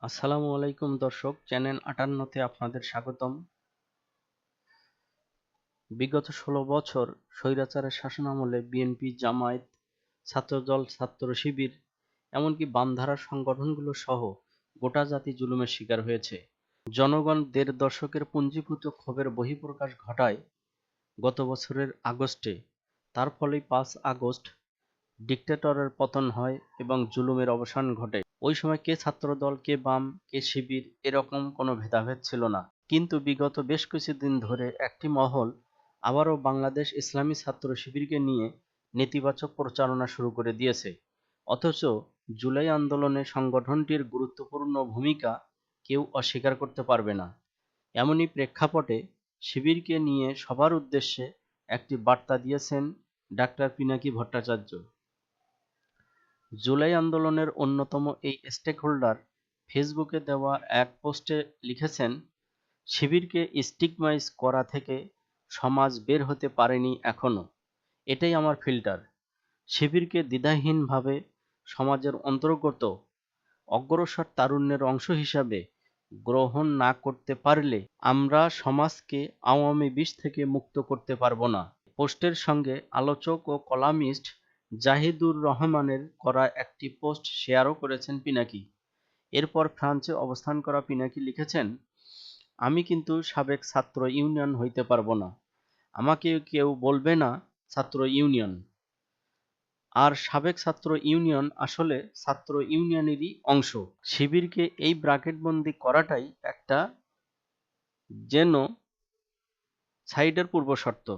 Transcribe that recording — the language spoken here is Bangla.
আসসালামু আলাইকুম দর্শক, চ্যানেল ৫৮-তে আপনাদের স্বাগতম। বিগত ১৬ বছর স্বৈরাচারের শাসনামলে বিএনপি, জামায়াত, ছাত্রদল, ছাত্র শিবির, এমনকি বামধারার সংগঠনগুলো সহ গোটা জাতি জুলুমের শিকার হয়েছে। জনগণ দেড় দশকের পুঞ্জীভূত ক্ষোভের বহিঃপ্রকাশ ঘটায় গত বছরের আগস্টে। তার ফলেই ৫ আগস্ট ডিক্টেটরের পতন হয় এবং জুলুমের অবসান ঘটে। ওই সময় কে ছাত্রদল, কে বাম, কে শিবির এরকম কোনো ভেদাভেদ ছিল না। কিন্তু বিগত বেশ কিছুদিন ধরে একটি মহল আবারও বাংলাদেশ ইসলামী ছাত্র শিবিরকে নিয়ে নেতিবাচক প্রচারণা শুরু করে দিয়েছে। অথচ জুলাই আন্দোলনে সংগঠনটির গুরুত্বপূর্ণ ভূমিকা কেউ অস্বীকার করতে পারবে না। এমনই প্রেক্ষাপটে শিবিরকে নিয়ে সবার উদ্দেশ্যে একটি বার্তা দিয়েছেন ডাক্তার পিনাকি ভট্টাচার্য। জুলাই আন্দোলনের অন্যতম এই স্টেকহোল্ডার ফেসবুকে দেওয়া এক পোস্টে লিখেছেন, শিবিরকে স্টিগমাইজ করা থেকে সমাজ বের হতে পারেনি এখনো। এটাই আমার ফিল্টার। শিবিরকে দ্বিধাহীনভাবে সমাজের অন্তর্গত অগ্রসর তারুণ্যের অংশ হিসাবে গ্রহণ না করতে পারলে আমরা সমাজকে আওয়ামী বিষ থেকে মুক্ত করতে পারব না। পোস্টের সঙ্গে আলোচক ও কলামিস্ট জাহিদুর রহমানের করা একটি পোস্ট শেয়ারও করেছেন পিনাকি। এরপর ফ্রান্সে অবস্থান করা পিনাকি লিখেছেন, আমি কিন্তু সাবেক ছাত্র ইউনিয়ন হইতে পারব না। আমাকে কেউ বলবে না ছাত্র ইউনিয়ন। আর সাবেক ছাত্র ইউনিয়ন আসলে ছাত্র ইউনিয়নেরই অংশ। শিবিরকে এই ব্র্যাকেটবন্দি করাটাই একটা জেনোসাইডের পূর্বশর্ত।